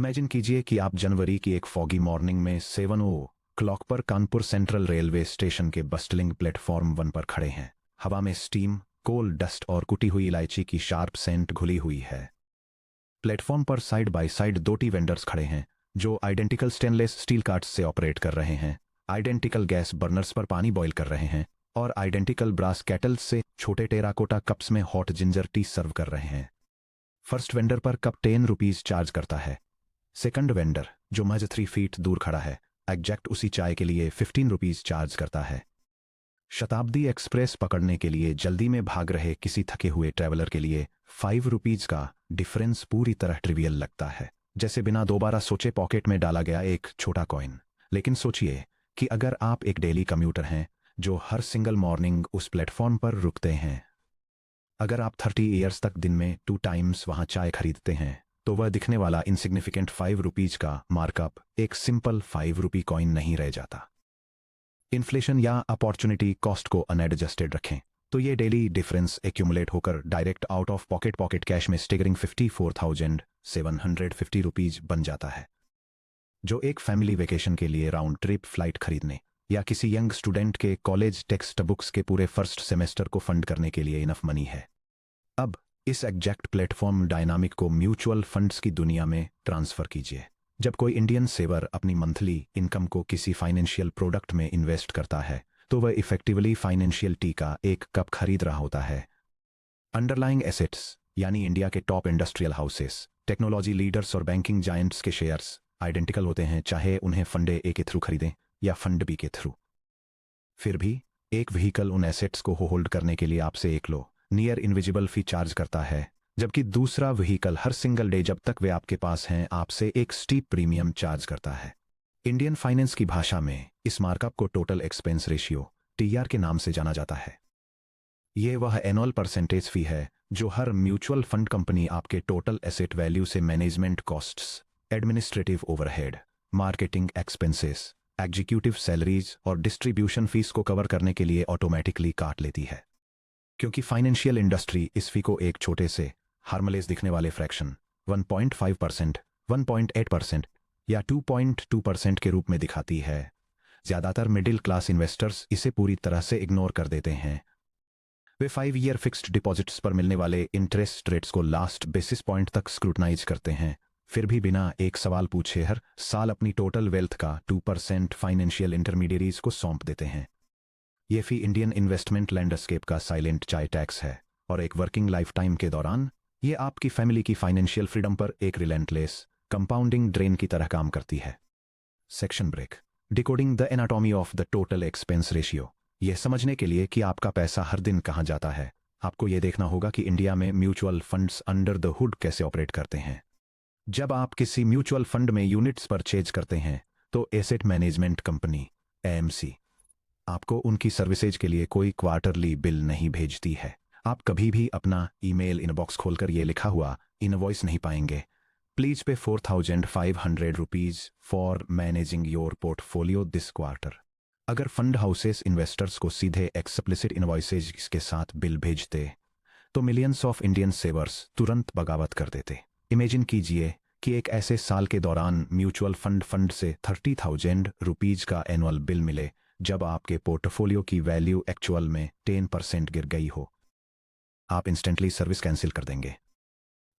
Imagine कीजिए कि आप जनवरी की एक फॉगी मॉर्निंग में 7 o'clock पर कानपुर सेंट्रल रेलवे स्टेशन के बस्टलिंग प्लेटफॉर्म 1 पर खड़े हैं। हवा में स्टीम, कोल डस्ट और कुटी हुई इलायची की शार्प सेंट घुली हुई है। प्लेटफॉर्म पर साइड बाय साइड 2 वेंडर्स खड़े हैं जो आइडेंटिकल स्टेनलेस स्टील कार्ट्स से ऑपरेट कर रहे हैं, आइडेंटिकल गैस बर्नर्स पर पानी बॉयल कर रहे हैं और आइडेंटिकल ब्रास कैटल्स से छोटे टेराकोटा कप्स में हॉट जिंजर टी सर्व कर रहे हैं। फर्स्ट वेंडर पर कप 10 रुपीज चार्ज करता है। सेकंड वेंडर, जो महज 3 फीट दूर खड़ा है, एग्जैक्ट उसी चाय के लिए 15 रुपीज चार्ज करता है। शताब्दी एक्सप्रेस पकड़ने के लिए जल्दी में भाग रहे किसी थके हुए ट्रैवलर के लिए 5 रुपीज का डिफरेंस पूरी तरह ट्रिवियल लगता है, जैसे बिना दोबारा सोचे पॉकेट में डाला गया एक छोटा कॉइन। लेकिन सोचिए कि अगर आप एक डेली कम्यूटर हैं जो हर सिंगल मॉर्निंग उस प्लेटफॉर्म पर रुकते हैं, अगर आप 30 ईयर्स तक दिन में 2 टाइम्स वहां चाय खरीदते हैं, तो वह दिखने वाला इनसिग्निफिकेंट 5 रुपीज का मार्कअप एक सिंपल 5 रुपी कॉइन नहीं रह जाता। इन्फ्लेशन या अपॉर्चुनिटी कॉस्ट को अनएडजस्टेड रखें तो ये डेली डिफरेंस एक्यूमुलेट होकर direct out of pocket cash में स्टिगरिंग 54,750 रुपीज बन जाता है, जो एक फैमिली वेकेशन के लिए राउंड ट्रिप फ्लाइट खरीदने या किसी यंग स्टूडेंट के कॉलेज टेक्स्ट बुक्स के पूरे फर्स्ट सेमेस्टर को फंड करने के लिए इनफ मनी है। अब इस एग्जैक्ट प्लेटफॉर्म डायनामिक को म्यूचुअल फंड्स की दुनिया में ट्रांसफर कीजिए। जब कोई इंडियन सेवर अपनी मंथली इनकम को किसी फाइनेंशियल प्रोडक्ट में इन्वेस्ट करता है, तो वह इफेक्टिवली फाइनेंशियल टी का एक कप खरीद रहा होता है। अंडरलाइंग एसेट्स यानी इंडिया के top industrial houses, technology leaders और बैंकिंग जायंट्स के शेयर्स आइडेंटिकल होते हैं, चाहे उन्हें फंड ए के थ्रू खरीदें या फंड बी के थ्रू। फिर भी एक व्हीकल उन एसेट्स को होल्ड करने के लिए आपसे एक लो नियर इनविजिबल फी चार्ज करता है, जबकि दूसरा व्हीकल हर सिंगल डे जब तक वे आपके पास हैं आपसे एक स्टीप प्रीमियम चार्ज करता है। इंडियन फाइनेंस की भाषा में इस मार्कअप को टोटल एक्सपेंस रेशियो TR के नाम से जाना जाता है। यह वह एनुअल परसेंटेज फी है जो हर म्यूचुअल फंड कंपनी आपके टोटल एसेट वैल्यू से management costs, administrative overhead, marketing expenses, executive salaries और डिस्ट्रीब्यूशन फीस को कवर करने के लिए ऑटोमेटिकली काट लेती है। क्योंकि फाइनेंशियल इंडस्ट्री इस फी को एक छोटे से हार्मलेस दिखने वाले फ्रैक्शन 1.5%, 1.8% या 2.2% के रूप में दिखाती है, ज्यादातर मिडिल क्लास इन्वेस्टर्स इसे पूरी तरह से इग्नोर कर देते हैं। वे 5 ईयर फिक्स्ड डिपॉजिट्स पर मिलने वाले इंटरेस्ट रेट्स को लास्ट बेसिस पॉइंट तक स्क्रूटनाइज करते हैं, फिर भी बिना एक सवाल पूछे हर साल अपनी टोटल वेल्थ का 2% फाइनेंशियल इंटरमीडियरीज को सौंप देते हैं। ये फी इंडियन इन्वेस्टमेंट लैंडस्केप का साइलेंट चाय टैक्स है और एक वर्किंग लाइफ टाइम के दौरान ये आपकी फैमिली की फाइनेंशियल फ्रीडम पर एक रिलेंटलेस कंपाउंडिंग ड्रेन की तरह काम करती है। Section break. Decoding the anatomy of the total expense ratio. यह समझने के लिए कि आपका पैसा हर दिन कहां जाता है, आपको यह देखना होगा कि इंडिया में mutual funds under the hood कैसे ऑपरेट करते हैं। जब आप किसी म्यूचुअल फंड में यूनिट्स परचेज करते हैं, तो एसेट मैनेजमेंट कंपनी AMC आपको उनकी सर्विसेज के लिए कोई क्वार्टरली बिल नहीं भेजती है। आप कभी भी अपना ईमेल इनबॉक्स खोलकर यह लिखा हुआ इनवॉइस नहीं पाएंगे, please pay 4,500 rupees for managing your portfolio this quarter. अगर फंड हाउसेस इन्वेस्टर्स को सीधे एक्सप्लिसिट इनवॉइसेज के साथ बिल भेजते, तो मिलियंस ऑफ इंडियन सेवर्स तुरंत बगावत कर देते। इमेजिन कीजिए कि एक ऐसे साल के दौरान म्यूचुअल फंड से 30,000 रुपीज का एनुअल बिल मिले जब आपके पोर्टफोलियो की वैल्यू एक्चुअल में 10% गिर गई हो। आप इंस्टेंटली सर्विस कैंसिल कर देंगे।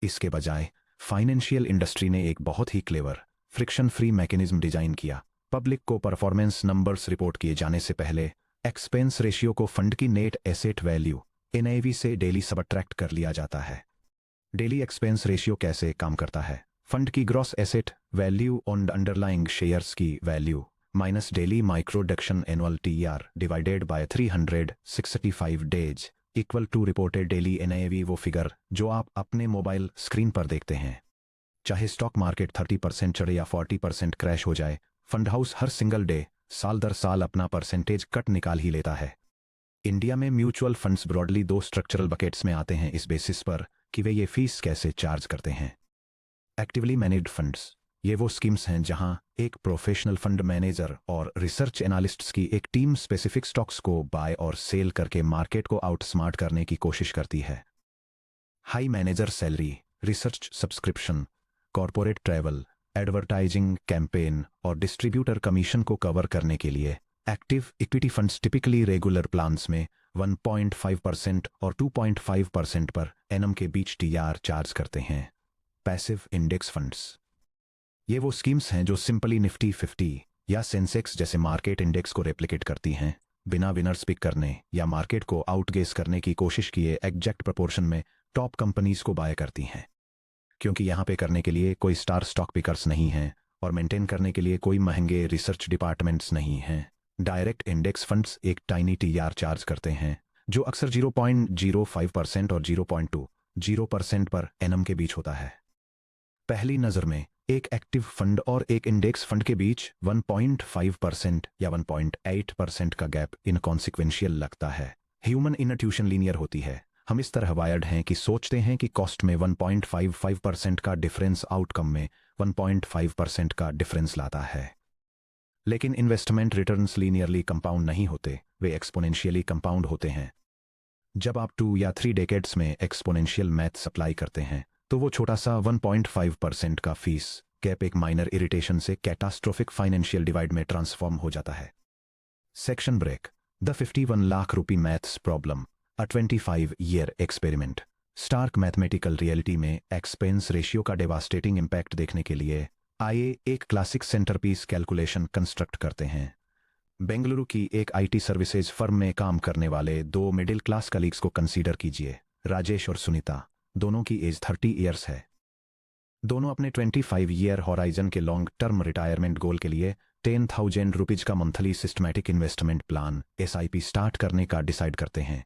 इसके बजाय फाइनेंशियल इंडस्ट्री ने एक बहुत ही clever, friction free mechanism design किया। पब्लिक को परफॉर्मेंस नंबर्स रिपोर्ट किए जाने से पहले एक्सपेंस रेशियो को फंड की नेट एसेट वैल्यू NAV से डेली सबट्रैक्ट कर लिया जाता है। डेली एक्सपेंस रेशियो कैसे काम करता है? फंड की gross asset value on underlying shares की value minus daily microdeduction annual TR divided by 365 days equal to reported daily NAV, वो फिगर जो आप अपने मोबाइल स्क्रीन पर देखते हैं। चाहे स्टॉक मार्केट 30% चढ़े या 40% क्रैश हो जाए, फंड हाउस हर सिंगल डे साल दर साल अपना परसेंटेज कट निकाल ही लेता है। इंडिया में mutual funds broadly 2 structural buckets में आते हैं इस बेसिस पर कि वे ये फीस कैसे चार्ज करते हैं। एक्टिवली मैनेज्ड फंड्स, ये वो स्कीम्स हैं जहां एक प्रोफेशनल फंड मैनेजर और रिसर्च एनालिस्ट्स की एक टीम स्पेसिफिक स्टॉक्स को बाय और सेल करके मार्केट को आउटस्मार्ट करने की कोशिश करती है। High manager salary, research subscription, corporate travel, advertising campaign और डिस्ट्रीब्यूटर कमीशन को कवर करने के लिए active equity funds typically regular plans में 1.5% और 2.5% पर एनम के बीच टीआर चार्ज करते हैं। पैसिव इंडेक्स फंड्स ये वो स्कीम्स हैं जो सिंपली निफ्टी 50 या सेंसेक्स जैसे मार्केट इंडेक्स को रेप्लिकेट करती हैं, बिना विनर्स पिक करने या मार्केट को आउटगेस करने की कोशिश किए एग्जैक्ट प्रपोर्शन में टॉप कंपनीज को बाय करती हैं। क्योंकि यहाँ पे करने के लिए कोई स्टार स्टॉक पिकर्स नहीं हैं और मेंटेन करने के लिए कोई महंगे रिसर्च डिपार्टमेंट्स नहीं हैं, डायरेक्ट इंडेक्स फंड्स एक टाइनी टीआर चार्ज करते हैं जो अक्सर 0.05% और 0.20% पर एनम के बीच होता है। पहली नज़र में एक एक्टिव फंड और एक इंडेक्स फंड के बीच 1.5% या 1.8% का गैप इनकॉन्सिक्वेंशियल लगता है। ह्यूमन इनट्यूशन लीनियर होती है। हम इस तरह वायर्ड हैं कि सोचते हैं कि कॉस्ट में 1.55% का डिफरेंस आउटकम में 1.5% का डिफरेंस लाता है। लेकिन इन्वेस्टमेंट रिटर्न्स लीनियरली कंपाउंड नहीं होते, वे एक्सपोनेंशियली कंपाउंड होते हैं। जब आप 2 या 3 डेकेड्स में एक्सपोनेंशियल मैथ अप्लाई करते हैं तो वो छोटा सा 1.5% का फीस गैप एक माइनर इरिटेशन से कैटास्ट्रोफिक फाइनेंशियल डिवाइड में ट्रांसफॉर्म हो जाता है। Section break the 51 lakh rupee maths problem a 25-ईयर एक्सपेरिमेंट। स्टार्क मैथमेटिकल रियलिटी में एक्सपेंस रेशियो का डेवास्टेटिंग इम्पैक्ट देखने के लिए आइए एक क्लासिक सेंटरपीस कैलकुलेशन कंस्ट्रक्ट करते हैं। बेंगलुरु की एक आईटी सर्विसेज फर्म में काम करने वाले 2 मिडिल क्लास कलीग्स को कंसीडर कीजिए। राजेश और सुनीता, दोनों की एज 30 ईयर्स है। दोनों अपने 25-ईयर हॉराइजन के लॉन्ग टर्म रिटायरमेंट गोल के लिए 10,000 रुपीज का monthly systematic investment plan SIP start करने का डिसाइड करते हैं।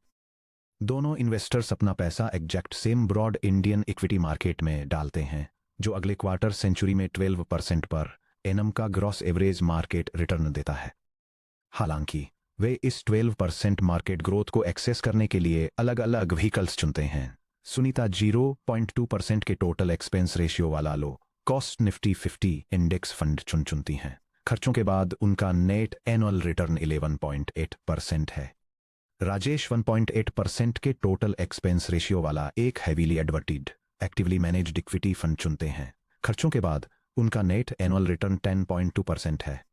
दोनों इन्वेस्टर्स अपना पैसा exact same broad Indian equity market में डालते हैं जो अगले क्वार्टर सेंचुरी में 12% पर एनम का ग्रॉस एवरेज मार्केट रिटर्न देता है। हालांकि वे इस 12% मार्केट ग्रोथ को एक्सेस करने के लिए अलग अलग व्हीकल्स चुनते हैं। सुनीता 0.2% के टोटल एक्सपेंस रेशियो वाला low cost Nifty 50 index fund चुनती हैं। खर्चों के बाद उनका नेट एनुअल रिटर्न 11.8% है। राजेश 1.8% के टोटल एक्सपेंस रेशियो वाला एक heavily advertised actively managed equity fund चुनते हैं। खर्चों के बाद उनका नेट एनुअल रिटर्न 10.2% है।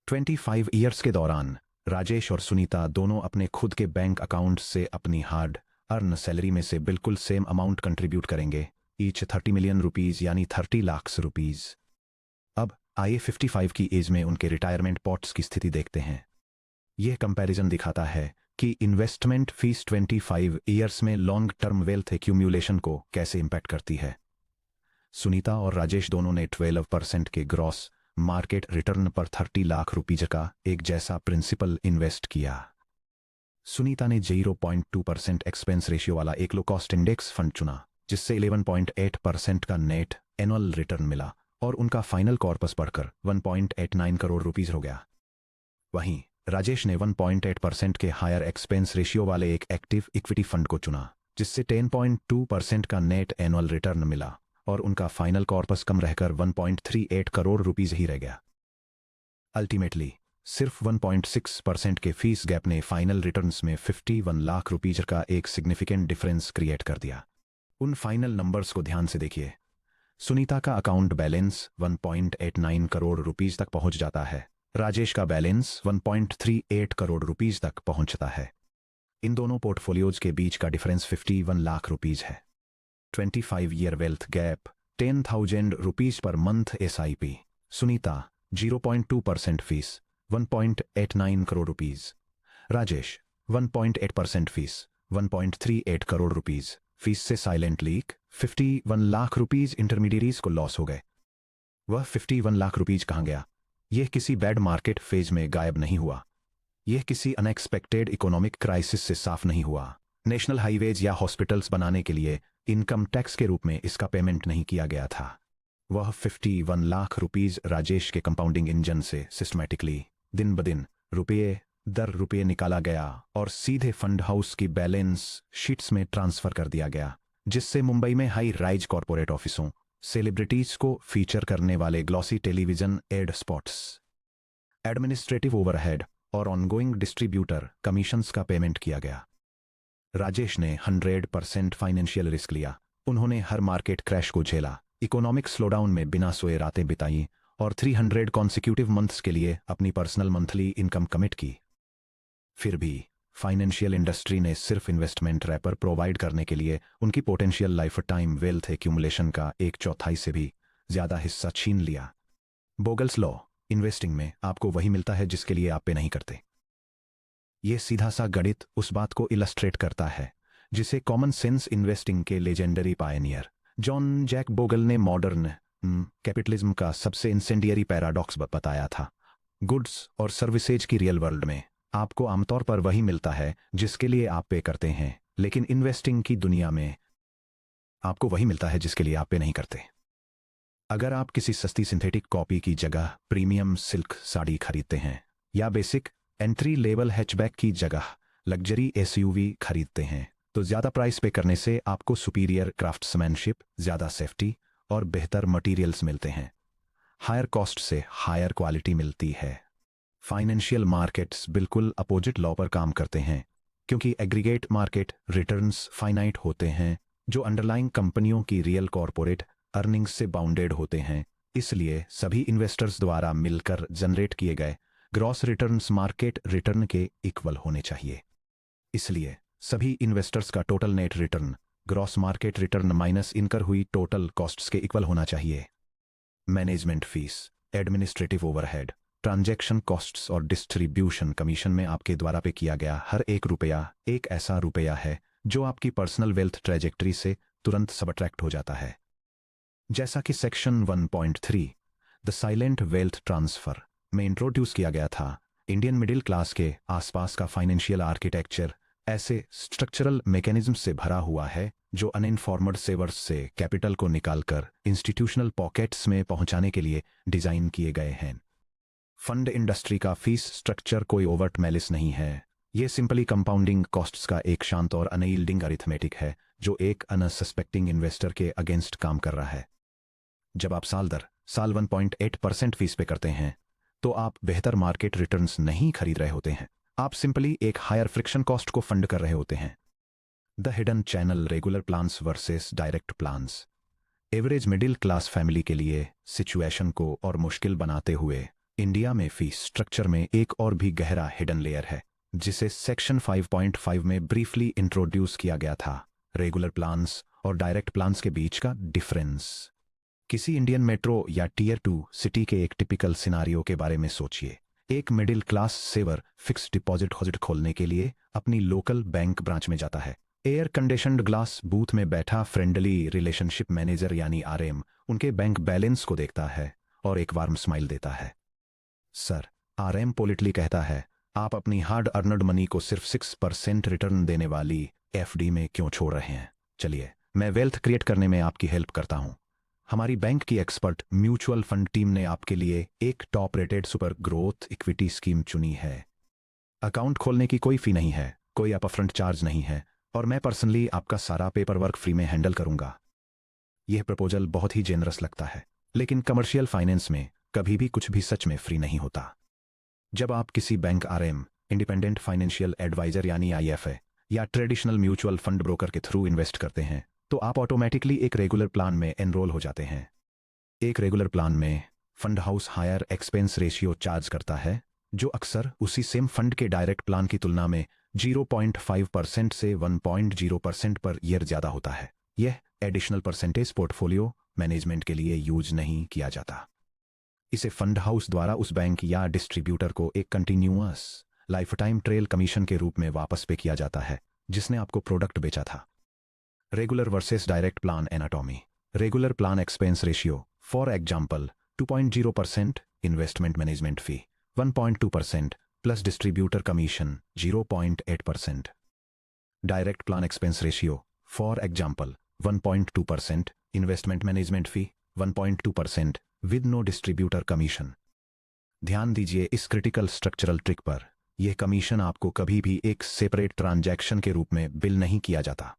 25 ईयर्स के दौरान राजेश और सुनीता दोनों अपने खुद के बैंक अकाउंट से अपनी हार्ड अर्न सैलरी में से बिल्कुल सेम अमाउंट कंट्रीब्यूट करेंगे, ईच 30 मिलियन रुपीज यानी 30 लाख रुपीज। अब आइए 55 की एज में उनके रिटायरमेंट पॉट्स की स्थिति देखते हैं। यह कंपैरिजन दिखाता है कि इन्वेस्टमेंट फीस 25 ईयर्स में लॉन्ग टर्म वेल्थ एक्यूमुलेशन को कैसे इंपैक्ट करती है। सुनीता और राजेश दोनों ने 12% के ग्रॉस मार्केट रिटर्न पर 30 लाख रुपीज का एक जैसा प्रिंसिपल इन्वेस्ट किया। सुनीता ने 0.2% एक्सपेंस रेशियो वाला एक लो कॉस्ट इंडेक्स फंड चुना जिससे 11.8% का नेट एनुअल रिटर्न मिला और उनका फाइनल कॉर्पस बढ़कर 1.89 करोड़ रुपीज हो गया। वहीं राजेश ने 1.8% के हायर एक्सपेंस रेशियो वाले एक एक्टिव इक्विटी फंड को चुना जिससे 10.2% का नेट एनुअल रिटर्न मिला और उनका फाइनल कॉर्पस कम रहकर 1.38 करोड़ रुपीज ही रह गया। अल्टीमेटली सिर्फ 1.6% के फीस गैप ने फाइनल रिटर्न्स में 51 लाख रुपीज का एक सिग्निफिकेंट डिफरेंस क्रिएट कर दिया। उन फाइनल नंबर्स को ध्यान से देखिए। सुनीता का अकाउंट बैलेंस 1.89 करोड़ रुपीज तक पहुंच जाता है, राजेश का बैलेंस 1.38 करोड़ रुपीज तक पहुंचता है। इन दोनों पोर्टफोलियोज के बीच का डिफरेंस 51 लाख रुपीज है। 25-ईयर वेल्थ गैप 10,000 रुपीज पर month SIP। Sunita 0.2% fees 1.89 crore rupees. Rajesh 1.8% fees 1.38 crore rupees. Fees से silent leak 51 lakh rupees intermediaries को लॉस हो गए। वह 51 लाख रुपीज कहाँ गया? यह किसी बैड मार्केट फेज में गायब नहीं हुआ, यह किसी अनएक्सपेक्टेड इकोनॉमिक क्राइसिस से साफ नहीं हुआ। नेशनल हाईवेज या हॉस्पिटल्स बनाने के लिए इनकम टैक्स के रूप में इसका पेमेंट नहीं किया गया था। वह 51 लाख रुपीज राजेश के कंपाउंडिंग इंजन से सिस्टमैटिकली दिन ब दिन रुपये दर रुपये निकाला गया और सीधे फंड हाउस की बैलेंस शीट्स में ट्रांसफर कर दिया गया, जिससे मुंबई में हाई राइज कॉर्पोरेट ऑफिसों, सेलिब्रिटीज को फीचर करने वाले glossy television ad spots, administrative overhead और ऑनगोइंग डिस्ट्रीब्यूटर कमीशंस का पेमेंट किया गया। राजेश ने 100% फाइनेंशियल रिस्क लिया। उन्होंने हर मार्केट क्रैश को झेला, इकोनॉमिक स्लोडाउन में बिना सोए रातें बिताई और 300 कॉन्सिक्यूटिव मंथ्स के लिए अपनी पर्सनल मंथली इनकम कमिट की। फिर भी फाइनेंशियल इंडस्ट्री ने सिर्फ इन्वेस्टमेंट रैपर प्रोवाइड करने के लिए उनकी potential life time wealth accumulation का 1/4 से भी ज्यादा हिस्सा छीन लिया। बोगल्स लॉ, इन्वेस्टिंग में आपको वही मिलता है जिसके लिए आप पे नहीं करते। ये सीधा सा गणित उस बात को इलस्ट्रेट करता है जिसे कॉमन सेंस इन्वेस्टिंग के legendary pioneer John Jack Bogle ने मॉडर्न कैपिटलिज्म का सबसे इंसेंडियरी पैराडॉक्स बताया था। गुड्स और सर्विसेज की रियल वर्ल्ड में आपको आमतौर पर वही मिलता है जिसके लिए आप पे करते हैं, लेकिन इन्वेस्टिंग की दुनिया में आपको वही मिलता है जिसके लिए आप पे नहीं करते। अगर आप किसी सस्ती सिंथेटिक कॉपी की जगह प्रीमियम सिल्क साड़ी खरीदते हैं या बेसिक एंट्री लेवल हैचबैक की जगह लग्जरी एसयूवी खरीदते हैं, तो ज्यादा प्राइस पे करने से आपको सुपीरियर क्राफ्ट्समैनशिप, ज्यादा सेफ्टी और बेहतर मटेरियल्स मिलते हैं। हायर कॉस्ट से हायर क्वालिटी मिलती है। फाइनेंशियल मार्केट्स बिल्कुल अपोजिट लॉ पर काम करते हैं, क्योंकि एग्रीगेट मार्केट रिटर्न्स फाइनाइट होते हैं जो अंडरलाइंग कंपनियों की रियल कॉर्पोरेट अर्निंग्स से बाउंडेड होते हैं। इसलिए सभी इन्वेस्टर्स द्वारा मिलकर जनरेट किए गए ग्रॉस रिटर्न्स मार्केट रिटर्न के इक्वल होने चाहिए। इसलिए सभी इन्वेस्टर्स का total net return gross market return minus इनकर हुई टोटल कॉस्ट्स के इक्वल होना चाहिए। Management fees, administrative overhead, transaction costs और डिस्ट्रीब्यूशन कमीशन में आपके द्वारा पे किया गया हर एक रुपया एक ऐसा रुपया है जो आपकी पर्सनल वेल्थ ट्रैजेक्टरी से तुरंत सबट्रैक्ट हो जाता है। जैसा कि section 1.3 the silent wealth transfer में इंट्रोड्यूस किया गया था, इंडियन मिडिल क्लास के आसपास का फाइनेंशियल आर्किटेक्चर ऐसे स्ट्रक्चरल मैकेनिज्म से भरा हुआ है जो अनइन्फॉर्मड सेवर्स से कैपिटल को निकालकर इंस्टीट्यूशनल पॉकेट्स में पहुंचाने के लिए डिजाइन किए गए हैं। फंड इंडस्ट्री का फीस स्ट्रक्चर कोई ओवर्ट मैलिस नहीं है। यह सिंपली कंपाउंडिंग कॉस्ट्स का एक शांत और अनयील्डिंग अरिथमेटिक है जो एक अनसस्पेक्टिंग इन्वेस्टर के अगेंस्ट काम कर रहा है। जब आप साल 1.8% फीस पे करते हैं तो आप बेहतर मार्केट रिटर्न्स नहीं खरीद रहे होते हैं, आप सिंपली एक हायर फ्रिक्शन कॉस्ट को फंड कर रहे होते हैं। The hidden channel, regular plans versus direct plans. Average middle class family के लिए सिचुएशन को और मुश्किल बनाते हुए इंडिया में फीस स्ट्रक्चर में एक और भी गहरा हिडन लेयर है जिसे सेक्शन 5.5 में ब्रीफली इंट्रोड्यूस किया गया था। रेगुलर प्लान्स और डायरेक्ट प्लान्स के बीच का डिफरेंस। किसी इंडियन मेट्रो या टीयर 2 सिटी के एक टिपिकल सिनारियो के बारे में सोचिए। एक middle class saver fix deposit खोलने के लिए अपनी लोकल बैंक ब्रांच में जाता है। एयर कंडीशनड ग्लास बूथ में बैठा फ्रेंडली रिलेशनशिप मैनेजर यानी आरएम उनके बैंक बैलेंस को देखता है और एक वार्म स्माइल देता है। सर, आरएम पोलिटली कहता है, आप अपनी हार्ड अर्नड मनी को सिर्फ 6% रिटर्न देने वाली एफडी में क्यों छोड़ रहे हैं? चलिए, मैं वेल्थ क्रिएट करने में आपकी हेल्प करता हूं। हमारी बैंक की एक्सपर्ट म्यूचुअल फंड टीम ने आपके लिए एक top rated super growth equity scheme चुनी है। अकाउंट खोलने की कोई फी नहीं है, कोई अपफ्रंट चार्ज नहीं है और मैं पर्सनली आपका सारा पेपर वर्क फ्री में हैंडल करूंगा। यह प्रपोजल बहुत ही जेनरस लगता है, लेकिन कमर्शियल फाइनेंस में कभी भी कुछ भी सच में फ्री नहीं होता। जब आप किसी bank RM, independent financial advisor यानी आईएफए या ट्रेडिशनल म्यूचुअल फंड ब्रोकर के थ्रू इन्वेस्ट करते हैं तो आप ऑटोमेटिकली एक रेगुलर प्लान में एनरोल हो जाते हैं। एक रेगुलर प्लान में fund house higher expense ratio charge करता है जो अक्सर उसी सेम फंड के डायरेक्ट प्लान की तुलना में 0.5% से 1.0% पर ईयर ज्यादा होता है। यह एडिशनल परसेंटेज पोर्टफोलियो मैनेजमेंट के लिए यूज नहीं किया जाता। इसे फंड हाउस द्वारा उस बैंक या डिस्ट्रीब्यूटर को एक continuous life time trail commission के रूप में वापस पे किया जाता है जिसने आपको प्रोडक्ट बेचा था। Regular versus direct plan anatomy. Regular plan expense ratio, for example 2.0%, investment management fee 1.2% plus distributor commission 0.8%। Direct plan expense ratio, for example 1.2%, investment management fee 1.2% with no distributor commission. ध्यान दीजिए इस critical structural trick पर, यह commission आपको कभी भी एक separate transaction के रूप में बिल नहीं किया जाता।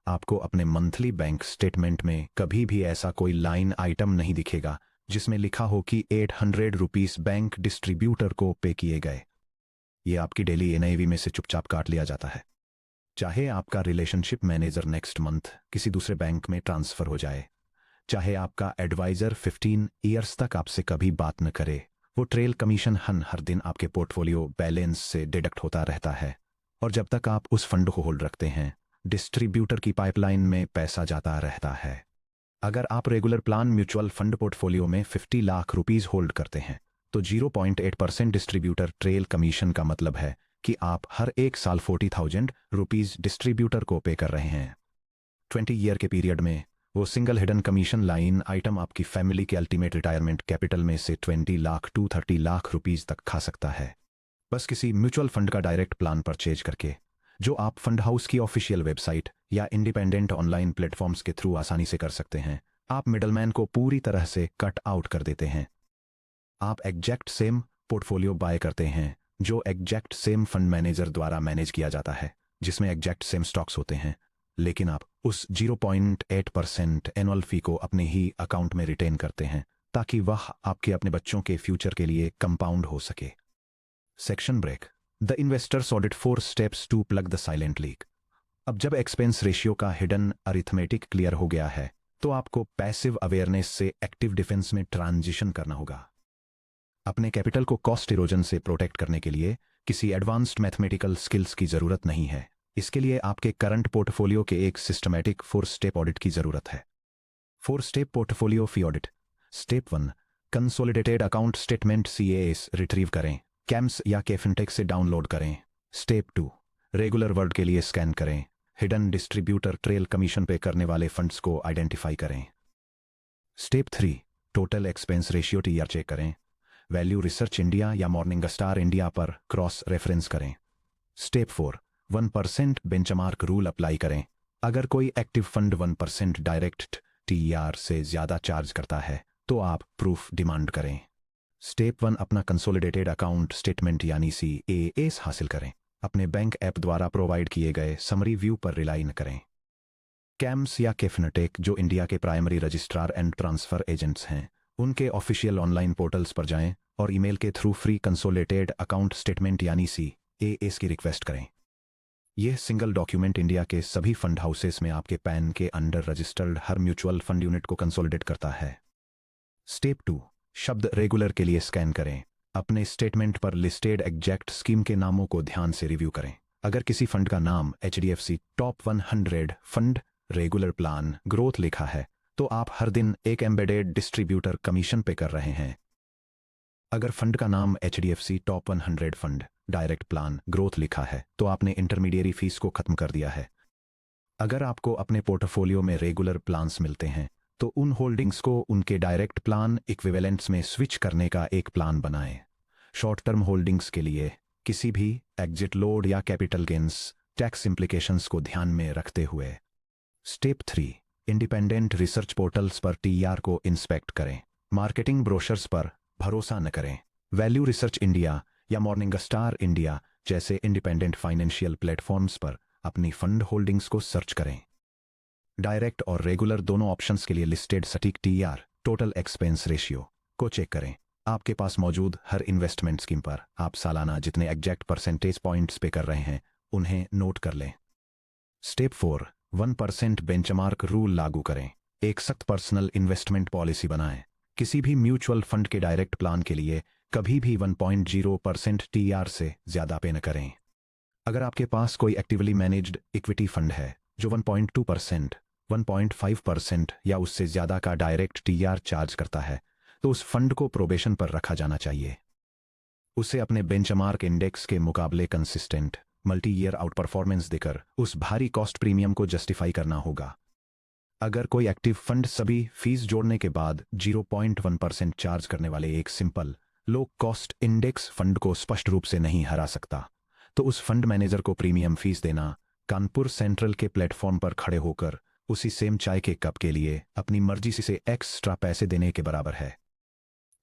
आपको अपने मंथली बैंक स्टेटमेंट में कभी भी ऐसा कोई लाइन आइटम नहीं दिखेगा जिसमें लिखा हो कि 800 रुपीस बैंक डिस्ट्रीब्यूटर को पे किए गए। यह आपकी डेली एनआईवी में से चुपचाप काट लिया जाता है। चाहे आपका रिलेशनशिप मैनेजर नेक्स्ट मंथ किसी दूसरे बैंक में ट्रांसफर हो जाए, चाहे आपका एडवाइजर 15 ईयर्स तक आपसे कभी बात न करे, वो ट्रेल कमीशन हर दिन आपके पोर्टफोलियो बैलेंस से डिडक्ट होता रहता है। और जब तक आप उस फंड को होल्ड रखते हैं, डिस्ट्रीब्यूटर की पाइपलाइन में पैसा जाता रहता है। अगर आप regular plan mutual fund portfolio में 50 लाख रुपीस होल्ड करते हैं, तो 0.8% डिस्ट्रीब्यूटर ट्रेल कमीशन का मतलब है कि आप हर एक साल 40,000 रुपीस डिस्ट्रीब्यूटर को पे कर रहे हैं। 20 ईयर के पीरियड में वो single hidden commission line item आपकी फैमिली के अल्टीमेट रिटायरमेंट कैपिटल में से 20 लाख टू 30 लाख रुपीस तक खा सकता है। बस किसी म्यूचुअल फंड का डायरेक्ट प्लान परचेज करके, जो आप फंड हाउस की ऑफिशियल वेबसाइट या इंडिपेंडेंट ऑनलाइन प्लेटफॉर्म्स के थ्रू आसानी से कर सकते हैं। आप मिडलमैन को पूरी तरह से कट आउट कर देते हैं। आप एग्जैक्ट सेम पोर्टफोलियो बाय करते हैं, जो एग्जैक्ट सेम फंड मैनेजर द्वारा मैनेज किया जाता है, जिसमें एग्जैक्ट सेम स्टॉक्स होते हैं, लेकिन आप उस 0.8% एनुअल फी को अपने ही अकाउंट में रिटेन करते हैं, ताकि वह आपके अपने बच्चों के फ्यूचर के लिए कंपाउंड हो सके। Section break. The investors audit 4 steps to plug the silent leak. अब जब एक्सपेंस रेशियो का हिडन अरिथमेटिक क्लियर हो गया है, तो आपको पैसिव अवेयरनेस से एक्टिव डिफेंस में ट्रांजिशन करना होगा। अपने कैपिटल को कॉस्ट इरोजन से प्रोटेक्ट करने के लिए किसी एडवांस्ड मैथमेटिकल स्किल्स की जरूरत नहीं है। इसके लिए आपके करंट पोर्टफोलियो के एक सिस्टमैटिक 4 स्टेप ऑडिट की जरूरत है। 4 step portfolio fee audit. Step 1, consolidated account statement CAS retrieve करें, कैम्स या केफिनटेक से डाउनलोड करें। स्टेप 2, रेगुलर वर्ड के लिए स्कैन करें, हिडन डिस्ट्रीब्यूटर ट्रेल कमीशन पे करने वाले फंड्स को आइडेंटिफाई करें। Step 3, total expense ratio TR check करें, वैल्यू रिसर्च इंडिया या मॉर्निंग स्टार इंडिया पर क्रॉस रेफरेंस करें। स्टेप 4, 1% बेंचमार्क रूल अप्लाई करें। अगर कोई एक्टिव फंड 1% डायरेक्ट TR से ज्यादा चार्ज करता है, तो आप प्रूफ डिमांड करें। स्टेप 1, अपना कंसोलिडेटेड अकाउंट स्टेटमेंट यानी CAS हासिल करें। अपने बैंक ऐप द्वारा प्रोवाइड किए गए समरी व्यू पर रिलाई न करें। कैम्स या केफिनटेक, जो इंडिया के primary registrar and transfer agents हैं, उनके ऑफिशियल ऑनलाइन पोर्टल्स पर जाएं और ईमेल के through free consolidated account statement यानी CAS की रिक्वेस्ट करें। यह सिंगल डॉक्यूमेंट इंडिया के सभी फंड हाउसेस में आपके पैन के अंडर रजिस्टर्ड हर म्यूचुअल फंड यूनिट को कंसोलिडेट करता है। स्टेप 2, शब्द रेगुलर के लिए स्कैन करें। अपने स्टेटमेंट पर लिस्टेड एग्जैक्ट स्कीम के नामों को ध्यान से रिव्यू करें। अगर किसी फंड का नाम HDFC top 100 fund regular plan growth लिखा है, तो आप हर दिन एक एम्बेडेड डिस्ट्रीब्यूटर कमीशन पे कर रहे हैं। अगर फंड का नाम HDFC top 100 fund direct plan growth लिखा है, तो आपने इंटरमीडिएरी फीस को खत्म कर दिया है। अगर आपको अपने पोर्टफोलियो में रेगुलर प्लान्स मिलते हैं, तो उन होल्डिंग्स को उनके डायरेक्ट प्लान इक्विवेलेंट्स में स्विच करने का एक प्लान बनाएं। शॉर्ट टर्म होल्डिंग्स के लिए किसी भी एग्जिट लोड या कैपिटल गेन्स टैक्स इम्प्लीकेशंस को ध्यान में रखते हुए। स्टेप 3, इंडिपेंडेंट रिसर्च पोर्टल्स पर TR को इंस्पेक्ट करें। मार्केटिंग ब्रोशर्स पर भरोसा न करें। वैल्यू रिसर्च इंडिया या मॉर्निंग स्टार इंडिया जैसे इंडिपेंडेंट फाइनेंशियल प्लेटफॉर्म्स पर अपनी फंड होल्डिंग्स को सर्च करें। डायरेक्ट और रेगुलर दोनों ऑप्शंस के लिए लिस्टेड सटीक TR टोटल एक्सपेंस रेशियो को चेक करें। आपके पास मौजूद हर इन्वेस्टमेंट स्कीम पर आप सालाना जितने एग्जैक्ट परसेंटेज पॉइंट्स पे कर रहे हैं, उन्हें नोट कर लें। स्टेप 4, 1% बेंचमार्क रूल लागू करें। एक सख्त पर्सनल इन्वेस्टमेंट पॉलिसी बनाएं। किसी भी म्यूचुअल फंड के डायरेक्ट प्लान के लिए कभी भी 1.0% TR से ज्यादा पे न करें। अगर आपके पास कोई एक्टिवली मैनेज्ड इक्विटी फंड है जो 1.2%, 1.5% या उससे ज्यादा का डायरेक्ट TR चार्ज करता है, तो उस फंड को प्रोबेशन पर रखा जाना चाहिए। उसे अपने बेंचमार्क इंडेक्स के मुकाबले consistent multi year out performance देकर उस भारी कॉस्ट प्रीमियम को जस्टिफाई करना होगा। अगर कोई एक्टिव फंड सभी फीस जोड़ने के बाद 0.1% चार्ज करने वाले एक simple low cost index fund को स्पष्ट रूप से नहीं हरा सकता, तो उस फंड मैनेजर को प्रीमियम फीस देना कानपुर सेंट्रल के प्लेटफॉर्म पर खड़े होकर उसी सेम चाय के कप के लिए अपनी मर्जी से एक्स्ट्रा पैसे देने के बराबर है।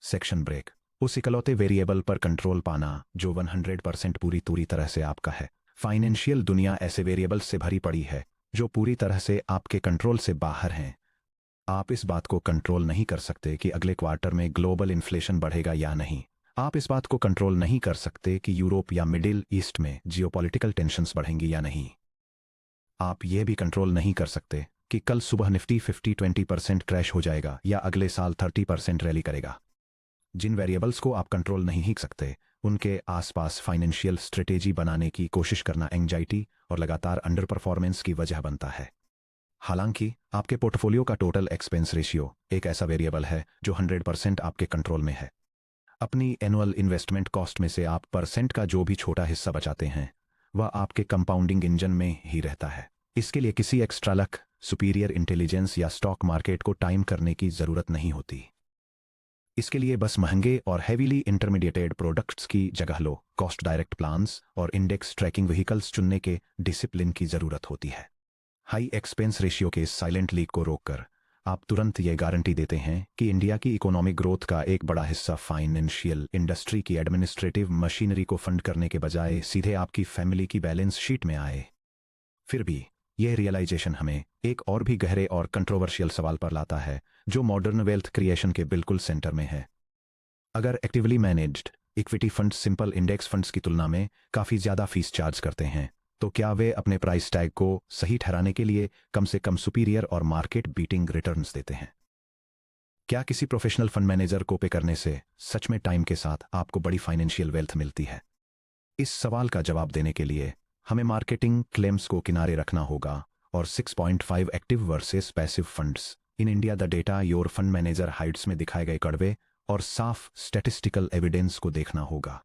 Section break. उस इकलौते वेरिएबल पर कंट्रोल पाना जो 100% पूरी तरह से आपका है। फाइनेंशियल दुनिया ऐसे वेरिएबल्स से भरी पड़ी है जो पूरी तरह से आपके कंट्रोल से बाहर हैं। आप इस बात को कंट्रोल नहीं कर सकते कि अगले क्वार्टर में ग्लोबल इन्फ्लेशन बढ़ेगा या नहीं। आप इस बात को कंट्रोल नहीं कर सकते कि यूरोप या मिडिल ईस्ट में जियोपॉलिटिकल टेंशन्स बढ़ेंगी या नहीं। आप यह भी कंट्रोल नहीं कर सकते कि कल सुबह निफ्टी 50-20% क्रैश हो जाएगा या अगले साल 30% रैली करेगा। जिन वेरिएबल्स को आप कंट्रोल नहीं ही सकते, उनके आसपास फाइनेंशियल स्ट्रेटेजी बनाने की कोशिश करना एंग्जाइटी और लगातार अंडर परफॉर्मेंस की वजह बनता है। हालांकि आपके पोर्टफोलियो का टोटल एक्सपेंस रेशियो एक ऐसा वेरिएबल है जो 100% आपके कंट्रोल में है। अपनी एनुअल इन्वेस्टमेंट कॉस्ट में से आप परसेंट का जो भी छोटा हिस्सा बचाते हैं, वह आपके कंपाउंडिंग इंजन में ही रहता है। इसके लिए किसी एक्स्ट्रा लक, सुपीरियर इंटेलिजेंस या स्टॉक मार्केट को टाइम करने की जरूरत नहीं होती। इसके लिए बस महंगे और हेवीली इंटरमीडिएटेड प्रोडक्ट्स की जगह लो कॉस्ट डायरेक्ट प्लान्स और इंडेक्स ट्रैकिंग व्हीकल्स चुनने के डिसिप्लिन की जरूरत होती है। हाई एक्सपेंस रेशियो के साइलेंट लीक को रोककर आप तुरंत ये गारंटी देते हैं कि इंडिया की इकोनॉमिक ग्रोथ का एक बड़ा हिस्सा फाइनेंशियल इंडस्ट्री की एडमिनिस्ट्रेटिव मशीनरी को फंड करने के बजाय सीधे आपकी फैमिली की बैलेंस शीट में आए। फिर भी यह रियलाइजेशन हमें एक और भी गहरे और कंट्रोवर्शियल सवाल पर लाता है, जो मॉडर्न वेल्थ क्रिएशन के बिल्कुल सेंटर में है। अगर actively managed equity funds simple index funds की तुलना में काफ़ी ज़्यादा फीस चार्ज करते हैं, तो क्या वे अपने प्राइस टैग को सही ठहराने के लिए कम से कम सुपीरियर और मार्केट बीटिंग रिटर्न्स देते हैं? क्या किसी प्रोफेशनल फंड मैनेजर को पे करने से सच में टाइम के साथ आपको बड़ी फाइनेंशियल वेल्थ मिलती है? इस सवाल का जवाब देने के लिए हमें मार्केटिंग क्लेम्स को किनारे रखना होगा और 6.5 active versus passive funds in India the data your fund manager hides में दिखाए गए कड़वे और साफ स्टैटिस्टिकल एविडेंस को देखना होगा।